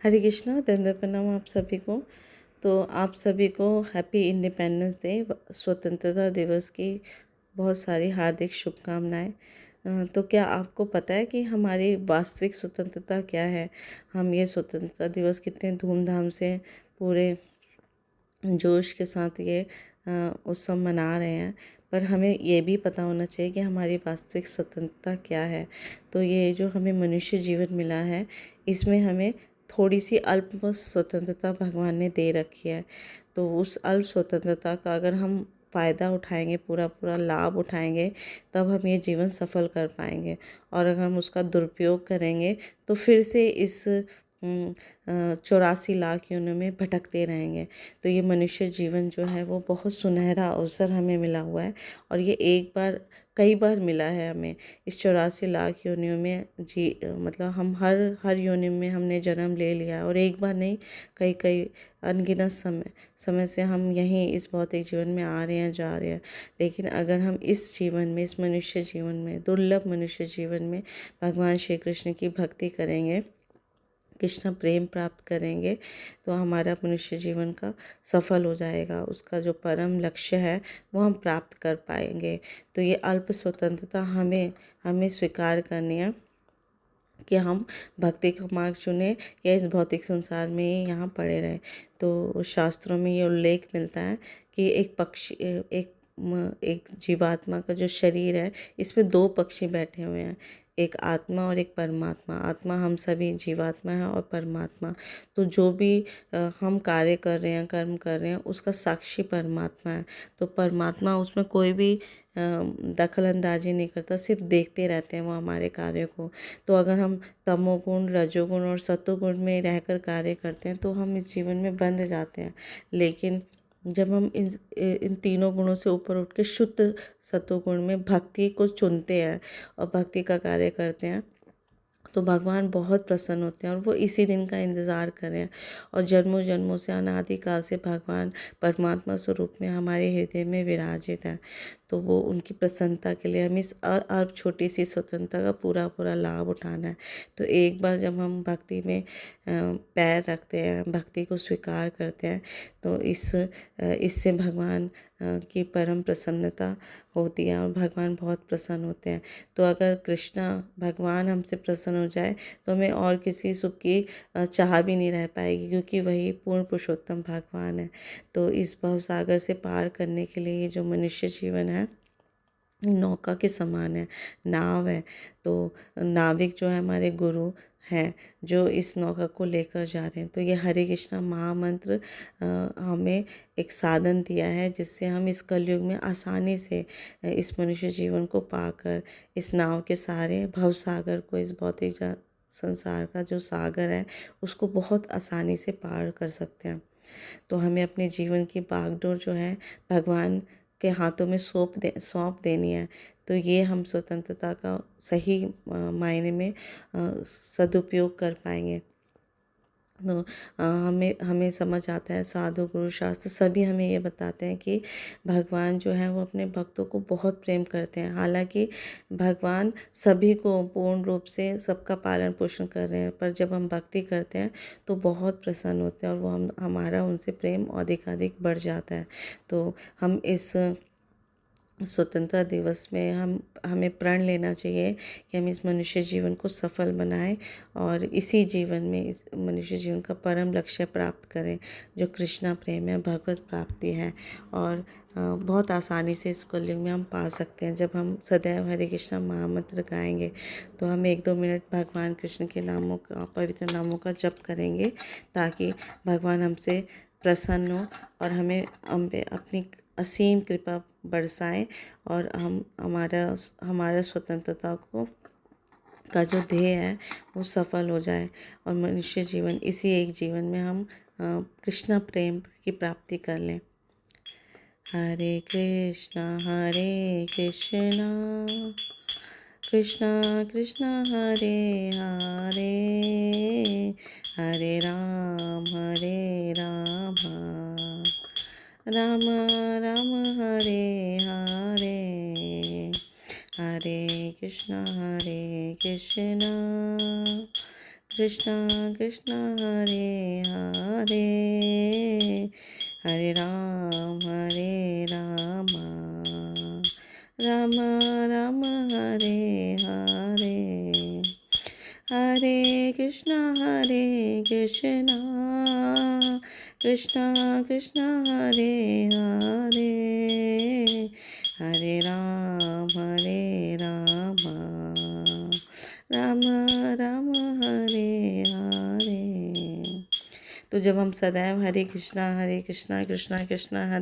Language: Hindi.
हरे कृष्णा, दंडवत प्रणाम आप सभी को। तो आप सभी को हैप्पी इंडिपेंडेंस डे, स्वतंत्रता दिवस की बहुत सारी हार्दिक शुभकामनाएं। तो क्या आपको पता है कि हमारी वास्तविक स्वतंत्रता क्या है? हम ये स्वतंत्रता दिवस कितने धूमधाम से पूरे जोश के साथ ये उत्सव मना रहे हैं, पर हमें ये भी पता होना चाहिए कि हमारी वास्तविक स्वतंत्रता क्या है। तो ये जो हमें मनुष्य जीवन मिला है, इसमें हमें थोड़ी सी अल्प स्वतंत्रता भगवान ने दे रखी है। तो उस अल्प स्वतंत्रता का अगर हम फ़ायदा उठाएंगे, पूरा पूरा लाभ उठाएंगे, तब हम ये जीवन सफल कर पाएंगे। और अगर हम उसका दुरुपयोग करेंगे तो फिर से इस 84 लाख योनियों में भटकते रहेंगे। तो ये मनुष्य जीवन जो है वो बहुत सुनहरा अवसर हमें मिला हुआ है, और ये एक बार कई बार मिला है हमें। इस 84 लाख योनियों में मतलब हम हर योनि में हमने जन्म ले लिया है, और एक बार नहीं, कई कई अनगिनत समय से हम यहीं इस भौतिक जीवन में आ रहे हैं, जा रहे हैं। लेकिन अगर हम इस जीवन में, इस मनुष्य जीवन में, दुर्लभ मनुष्य जीवन में भगवान श्री कृष्ण की भक्ति करेंगे, कृष्ण प्रेम प्राप्त करेंगे, तो हमारा मनुष्य जीवन का सफल हो जाएगा। उसका जो परम लक्ष्य है वो हम प्राप्त कर पाएंगे। तो ये अल्प स्वतंत्रता हमें हमें स्वीकार करनी है कि हम भक्ति का मार्ग चुने या इस भौतिक संसार में ही यहाँ पड़े रहें। तो शास्त्रों में ये उल्लेख मिलता है कि एक जीवात्मा का जो शरीर है, इसमें दो पक्षी बैठे हुए हैं, एक आत्मा और एक परमात्मा। आत्मा हम सभी जीवात्मा है, और परमात्मा तो जो भी हम कार्य कर रहे हैं, कर्म कर रहे हैं, उसका साक्षी परमात्मा है। तो परमात्मा उसमें कोई भी दखल अंदाजी नहीं करता, सिर्फ देखते रहते हैं वो हमारे कार्य को। तो अगर हम तमोगुण, रजोगुण और सतोगुण में रहकर कार्य करते हैं तो हम इस जीवन में बंध जाते हैं। लेकिन जब हम इन तीनों गुणों से ऊपर उठ के शुद्ध सतोगुण में भक्ति को चुनते हैं और भक्ति का कार्य करते हैं, तो भगवान बहुत प्रसन्न होते हैं, और वो इसी दिन का इंतज़ार कर रहे हैं। और जन्मों जन्मों से, अनादिकाल से भगवान परमात्मा स्वरूप में हमारे हृदय में विराजित हैं। तो वो उनकी प्रसन्नता के लिए हमें इस अल्प छोटी सी स्वतंत्रता का पूरा पूरा लाभ उठाना है। तो एक बार जब हम भक्ति में पैर रखते हैं, भक्ति को स्वीकार करते हैं, तो इससे भगवान की परम प्रसन्नता होती है, और भगवान बहुत प्रसन्न होते हैं। तो अगर कृष्णा भगवान हमसे प्रसन्न हो जाए तो हमें और किसी सुख की चाह भी नहीं रह पाएगी, क्योंकि वही पूर्ण पुरुषोत्तम भगवान है। तो इस भव सागर से पार करने के लिए ये जो मनुष्य जीवन है नौका के समान है, नाव है। तो नाविक जो है हमारे गुरु हैं, जो इस नौका को लेकर जा रहे हैं। तो ये हरे कृष्णा महामंत्र हमें एक साधन दिया है, जिससे हम इस कलयुग में आसानी से इस मनुष्य जीवन को पाकर इस नाव के सहारे भव सागर को, इस भौतिक संसार का जो सागर है, उसको बहुत आसानी से पार कर सकते हैं। तो हमें अपने जीवन की बागडोर जो है भगवान के हाथों में सौंप देनी है। तो ये हम स्वतंत्रता का सही मायने में सदुपयोग कर पाएंगे। तो हमें हमें समझ आता है, साधु गुरु शास्त्र सभी हमें ये बताते हैं कि भगवान जो है वो अपने भक्तों को बहुत प्रेम करते हैं। हालांकि भगवान सभी को पूर्ण रूप से सबका पालन पोषण कर रहे हैं, पर जब हम भक्ति करते हैं तो बहुत प्रसन्न होते हैं, और वो हमारा उनसे प्रेम अधिकाधिक बढ़ जाता है। तो हम इस स्वतंत्रता दिवस में हमें प्रण लेना चाहिए कि हम इस मनुष्य जीवन को सफल बनाएं, और इसी जीवन में, इस मनुष्य जीवन का परम लक्ष्य प्राप्त करें, जो कृष्णा प्रेम है, भगवत प्राप्ति है। और बहुत आसानी से इस कलयुग में हम पा सकते हैं। जब हम सदैव हरे कृष्णा महामंत्र गाएंगे, तो हम 1-2 मिनट भगवान कृष्ण के नामों का, पवित्र नामों का जप करेंगे, ताकि भगवान हमसे प्रसन्न हो और हमें हम पे अपनी असीम कृपा बरसाएं, और हम हमारा स्वतंत्रता को का जो ध्येय है वो सफल हो जाए, और मनुष्य जीवन, इसी एक जीवन में हम कृष्ण प्रेम की प्राप्ति कर लें। हरे कृष्णा कृष्णा कृष्णा हरे हरे, हरे राम राम राम हरे हरे, हरे कृष्णा कृष्णा कृष्णा हरे हरे, हरे राम राम राम हरे हरे, हरे कृष्णा कृष्णा कृष्णा हरे हरे, हरे राम राम राम हरे हरे। तो जब हम सदैव हरे कृष्णा कृष्णा कृष्णा हरे